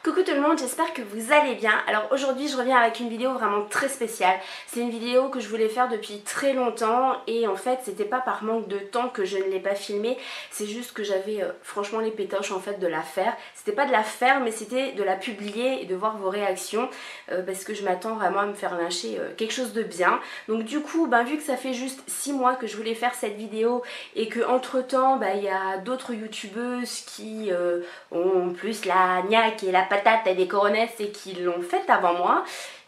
Coucou tout le monde, j'espère que vous allez bien. Alors aujourd'hui je reviens avec une vidéo vraiment très spéciale. C'est une vidéo que je voulais faire depuis très longtemps et en fait c'était pas par manque de temps que je ne l'ai pas filmée. C'est juste que j'avais franchement les pétoches en fait de la faire. C'était pas de la faire mais c'était de la publier et de voir vos réactions parce que je m'attends vraiment à me faire lyncher quelque chose de bien. Donc du coup vu que ça fait juste 6 mois que je voulais faire cette vidéo et que entre temps il y a d'autres youtubeuses qui ont plus la niaque et la patate et des coronesses et qui l'ont faite avant moi,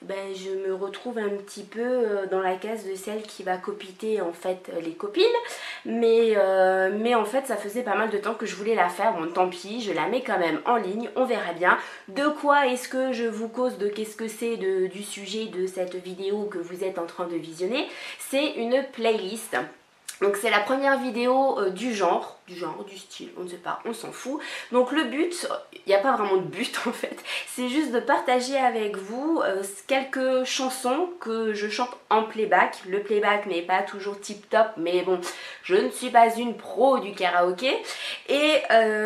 je me retrouve un petit peu dans la case de celle qui va copiter en fait les copines, mais en fait ça faisait pas mal de temps que je voulais la faire. Bon tant pis, je la mets quand même en ligne, on verra bien de quoi est-ce que je vous cause, de qu'est-ce que c'est du sujet de cette vidéo que vous êtes en train de visionner. C'est une playlist. Donc c'est la première vidéo du style, on ne sait pas, on s'en fout. Donc le but, il n'y a pas vraiment de but en fait, c'est juste de partager avec vous quelques chansons que je chante en playback. Le playback n'est pas toujours tip top, mais bon, je ne suis pas une pro du karaoké. Et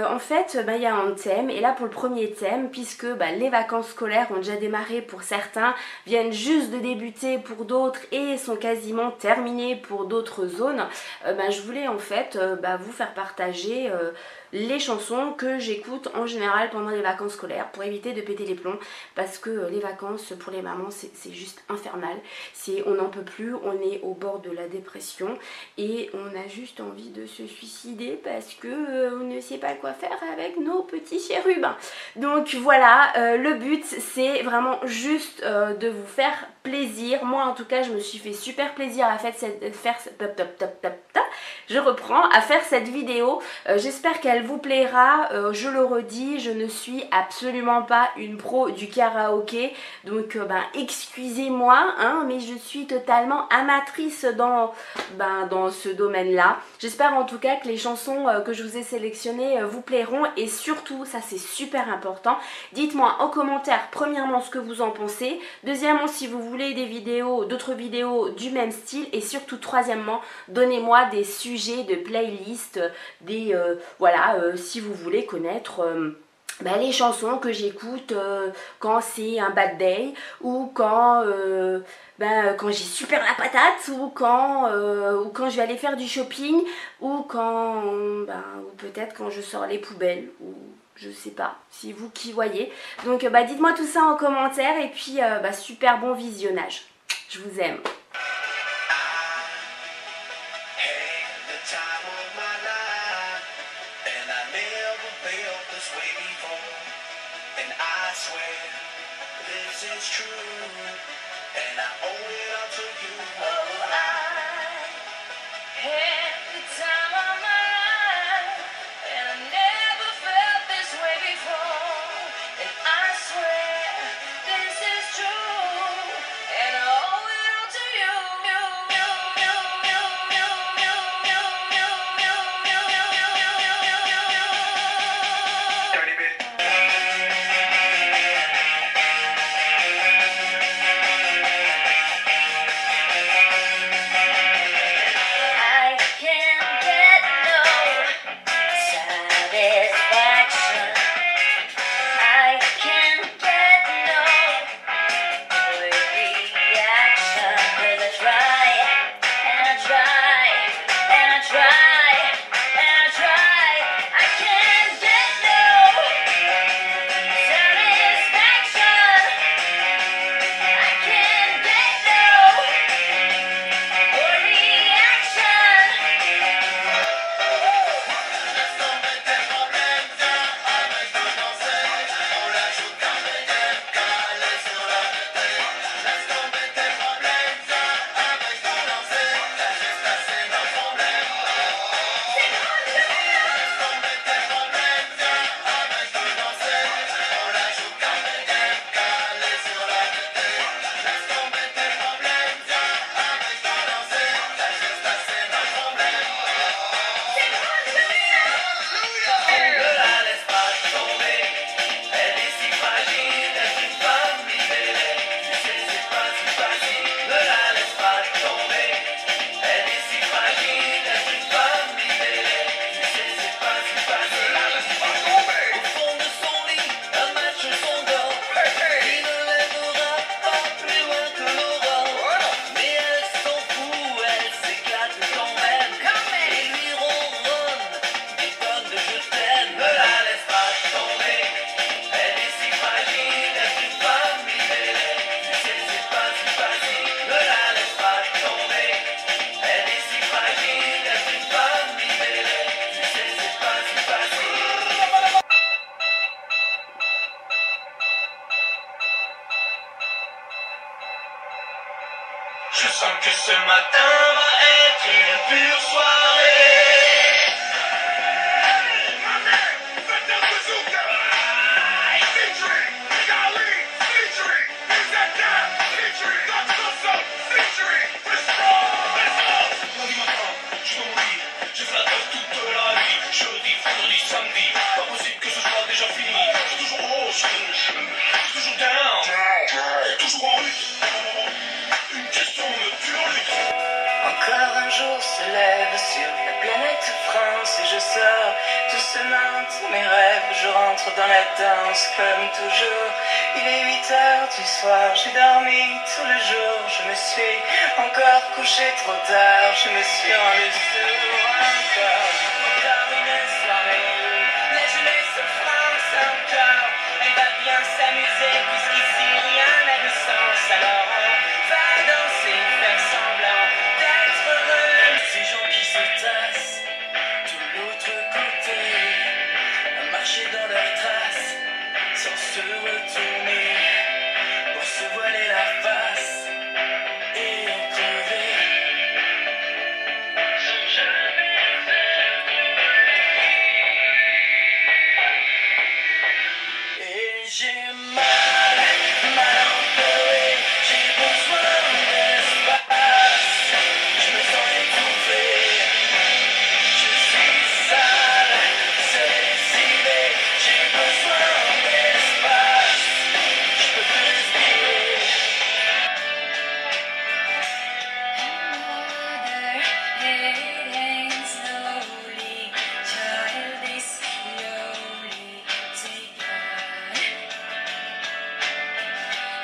en fait, il y a un thème, et là pour le premier thème, puisque les vacances scolaires ont déjà démarré pour certains, viennent juste de débuter pour d'autres et sont quasiment terminées pour d'autres zones, je voulais en fait vous faire partager les chansons que j'écoute en général pendant les vacances scolaires pour éviter de péter les plombs, parce que les vacances pour les mamans c'est juste infernal. On n'en peut plus, on est au bord de la dépression et on a juste envie de se suicider parce que on ne sait pas quoi faire avec nos petits chérubins. Donc voilà, le but c'est vraiment juste de vous faire plaisir. Moi en tout cas je me suis fait super plaisir à faire cette vidéo. J'espère qu'elle vous plaira. Je le redis, je ne suis absolument pas une pro du karaoké, donc excusez-moi mais je suis totalement amatrice dans ce domaine là. J'espère en tout cas que les chansons que je vous ai sélectionnées vous plairont, et surtout, ça c'est super important, dites-moi en commentaire premièrement ce que vous en pensez, deuxièmement si vous voulez d'autres vidéos du même style, et surtout troisièmement donnez-moi des sujets de playlist, si vous voulez connaître les chansons que j'écoute quand c'est un bad day, ou quand j'ai super la patate, ou quand je vais aller faire du shopping, ou ou peut-être quand je sors les poubelles, ou je sais pas, c'est vous qui voyez. Donc dites-moi tout ça en commentaire, et puis super bon visionnage. Je vous aime. This is true, and I owe it all to you. Oh, I had the time of my life, and I never felt this way before. And I swear this is true, and I owe it all to you. Dirty bitch. Je sens que ce matin va être une pure soirée. Je flatte toute la nuit, jeudi, vendredi, samedi. Pas possible que ce soit déjà fini. J'ai toujours haut, j'ai toujours down, toujours en lutte. Une question de pure lutte. Encore un jour se lève sur la planète France et je sors doucement de mes rêves. Je rentre dans la danse comme toujours. Il est 8h du soir, j'ai dormi tout le jour. Je me suis encore couché trop tard. Je me suis rendu sourd encore. Encore une soirée où la jeunesse de France encore. Elle va bien s'amuser puisqu'ici rien n'a de sens. Alors on va danser, faire semblant d'être heureux. Ces gens qui se tassent de l'autre côté, à marcher dans leurs traces sans se retourner pour se voiler la face et en crever. Sans jamais faire de bruit. Et j'ai mal en pleurer, j'ai besoin d'espace. Je me sens étouffé, je suis sale, c'est lessivé. J'ai besoin d'espace, je peux plus respirer. Slowly, child is slowly take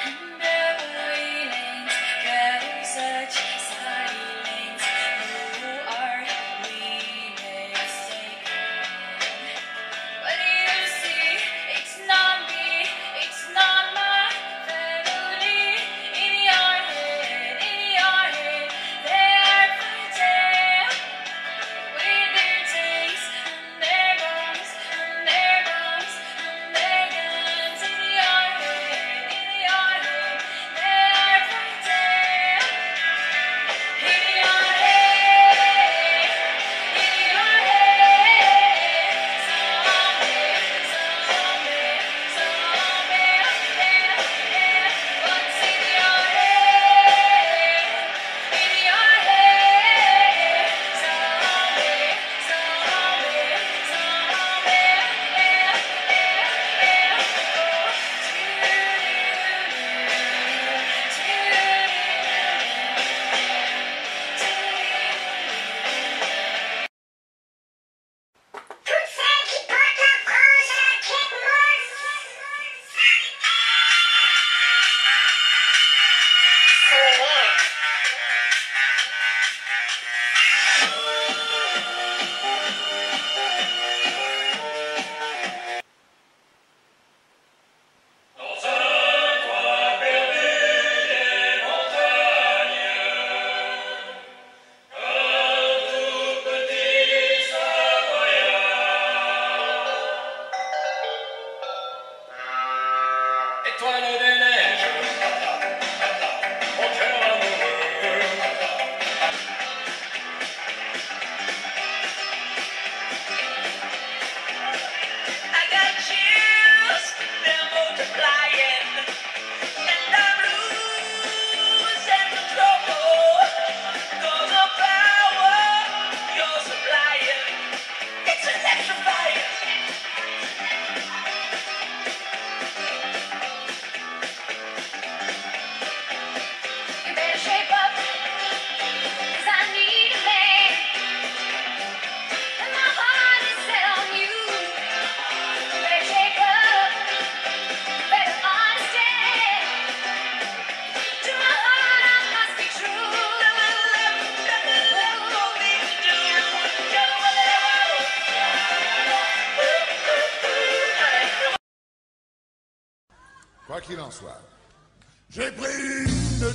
and the feelings gather such silence. Who are we mistaken? But you see, it's not me, it's not my family. In your head, they are fighting with their tanks and their bombs and their bombs and their guns. In your head, they are fighting. In your head, what's in your Toutes celles qui portent la France à la quête Dans un coin perdu des montagnes, un tout petit Savoyard. Étoile des neiges, mon cœur amoureux. I got chills, they're multiplying, and I'm losing control. 'Cause the power you're supplying, it's electrifying. You better shape up, 'cause I need a man, and my heart is set on you. You better shape up, you better understand. To my heart I must be true. Quoi qu'il en soit, j'ai pris une